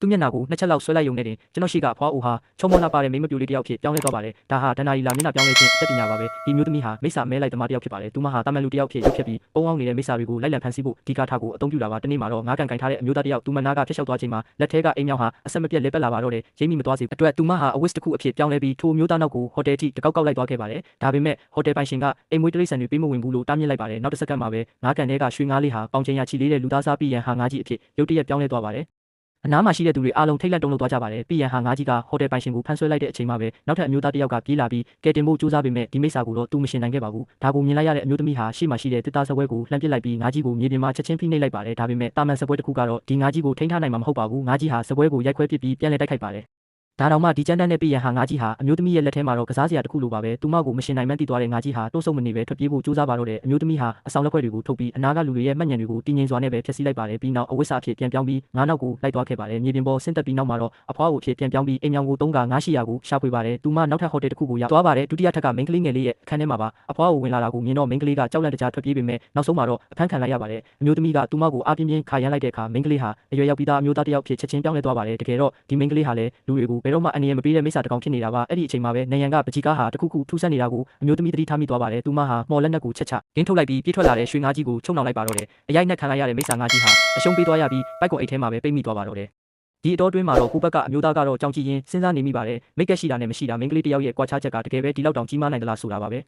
သူမျက်နှာကိုနှစ်ချက်လောက်ဆွဲလိုက်ရုံနဲ့တင်ကျွန်တော်ရှိကအဖွားအိုဟာချုံမောလာပါတဲ့မိမပြိုလေးတယောက်ဖြစ်ပြောင်းလဲသွားပါတယ်ဒါဟာဒဏ္ဍာရီလာမျက်နှာပြောင်းလဲခြင်းအသက်ပညာပါပဲဒီမျိုးသမီးဟာမိစ္ဆာမဲလိုက်သမားတယောက်ဖြစ်ပါတယ်သူမဟာတာမန်လူတယောက်ဖြစ်ရုပ်ဖြစ်ပြီးပုံအောင်နေတဲ့မိစ္ဆာတွေကိုလိုက်လံဖန်ဆီးဖို့ဒီကာထားကိုအသုံးပြုတာပါတနေ့မှာတော့ငါးကန်ကင်ထားတဲ့အမျိုးသားတယောက်သူမနာကဖျက်လျှောက်သွားချိန်မှာလက်ထဲကအိမ်မြောင်ဟာအဆက်မပြတ်လဲပက်လာပါတော့တယ်ရိပ်မိမသွားစေအတွက်သူမဟာအဝစ်တစ်ခုအဖြစ်ပြောင်းလဲပြီးထိုမျိုးသားနောက်ကိုဟိုတယ်ထိတကောက်ကောက်လိုက်သွားခဲ့ပါတယ်ဒါပေမဲ့ဟိုတယ်ပိုင်ရှင်ကအိမ်မွေးတိရစ္ဆာန်တွေပေးမဝင်ဘူးလို့တားမြစ်လိုက်ပါတယ်နောက်တစ်စက္ကန့်မှာပဲငါးကန်ထဲကရွှေငါးလေးဟာပေါင်ချိန်ရချီလေးတဲ့လူသားစားပြည်ရန်ဟာငါးကြီးအဖြစ်ရုတ်တရက်ပြောင်းလဲသွားပါတယ်အနားမှာရှိတဲ့သူတွေအားလုံးထိတ်လန့်တုန်လှုပ်သွားကြပါတယ်ပြည်ရန်ဟာငါးကြီးကဟိုတယ်ပိုင်ရှင်ကိုဖမ်းဆွဲလိုက်တဲ့အချိန်မှာပဲနောက်ထပ်အမျိုးသားတစ်ယောက်ကပြေးလာပြီးကယ်တင်ဖို့ကြိုးစားပေမဲ့ဒီမိစ္ဆာကိုတော့သူမရှင်နိုင်ခဲ့ပါဘူးဒါကိုမြင်လိုက်ရတဲ့အမျိုးသမီးဟာရှေ့မှာရှိတဲ့တစ်သားစပွဲကိုလှမ်းပစ်လိုက်ပြီးငါးကြီးကိုမြေပြင်မှာချက်ချင်းဖိနှိပ်လိုက်ပါတယ်ဒါပေမဲ့တာမန်စပွဲတစ်ခုကတော့ဒီငါးကြီးကိုထိန်းထားနိုင်မှာမဟုတ်ပါဘူးငါးကြီးဟာစပွဲကိုရိုက်ခွဲပစ်ပြီးပြန်လည်တိုက်ခိုက်ပါတယ်ဒါတောင်မှဒီကျန်းတန်းတဲ့ပြည်ရန်ဟာငါးကြီးဟာအမျိုးသမီးရဲ့လက်ထဲမှာတော့ကစားစရာတစ်ခုလိုပါပဲသူမကိုမရှင်နိုင်မှန်းသိသွားတဲ့ငါးကြီးဟာတိုးဆုံမနေပဲထွက်ပြေးဖို့ကြိုးစားပါတော့တဲ့အမျိုးသမီးဟာအဆောင်လက်ခွက်တွေကိုထုတ်ပြီးအနာကလူတွေရဲ့မှတ်ဉာဏ်တွေကိုတင်းငင်စွာနဲ့ပဲဖျက်ဆီးလိုက်ပါတယ်ပြီးနောက်အဝိစာအဖြစ်ပြန်ပြောင်းပြီးငါးနောက်ကိုလိုက်သွားခဲ့ပါတယ်မြေပြင်ပေါ်ဆင်းသက်ပြီးနောက်မှာတော့အဖွားကိုအဖြစ်ပြန်ပြောင်းပြီးအိမ်မြောင်ကိုသုံးကငါးရှိရာကိုရှာဖွေပါတယ်သူမနောက်ထပ်ဟိုတယ်တစ်ခုကိုရောက်သွားပါတယ်ဒုတိယထပ်ကမိန်းကလေးငယ်လေးရဲ့အခန်းထဲမှာပါအဖွားကိုဝင်လာတာကိုမြင်တော့မိန်းကလေးကကြောက်လန့်တကြားထွက်ပြေးပေမဲ့နောက်ဆုံးမှာတော့အဖမ်းခံလိုက်ရပါတယ်အမျိုးသမီးကသူမကိုအားပြင်းပြင်းခါရမ်းလိုက်တဲ့အခါမိန်းကလေးဟာအရွယ်ရောက်ပြီးသားအမျိုးသားတစ်ယောက်ဖြစ်ချက်ချင်းပြောင်းလဲသွားပါတယ်တကယ်တော့ဒီမိန်းကလေးဟာလည်းလူတွေကိုဘယ်တော့မှအနေရမပေးတဲ့မိစ္ဆာတစ်ကောင်ဖြစ်နေတာပါအဲ့ဒီအချိန်မှာပဲနယံကပကြီးကားဟာတခုခုထူးဆန်းနေတာကိုအမျိုးသမီးသတိထားမိသွားပါတယ်သူမဟာမော်လက်နက်ကိုချက်ချဂင်းထုတ်လိုက်ပြီးပြေးထွက်လာတဲ့ရွှေငါးကြီးကိုချုံနှောင်လိုက်ပါတော့တယ်အရိုက်နှက်ခံလိုက်ရတဲ့မိစ္ဆာငါးကြီးဟာအရှုံးပေးသွားရပြီးပိုက်ကွန်အိတ်ထဲမှာပဲပိတ်မိသွားပါတော့တယ်ဒီအတော်တွင်းမှာတော့ကိုဘက်ကအမျိုးသားကတော့ကြောင်ကြည့်ရင်းစဉ်းစားနေမိပါတယ်မိတ်ကက်ရှိတာနဲ့မရှိတာမိန်းကလေးတယောက်ရဲ့ကြွားချချက်ကတကယ်ပဲဒီလောက်တောင်ကြီးမားနိုင်သလားဆိုတာပါပဲ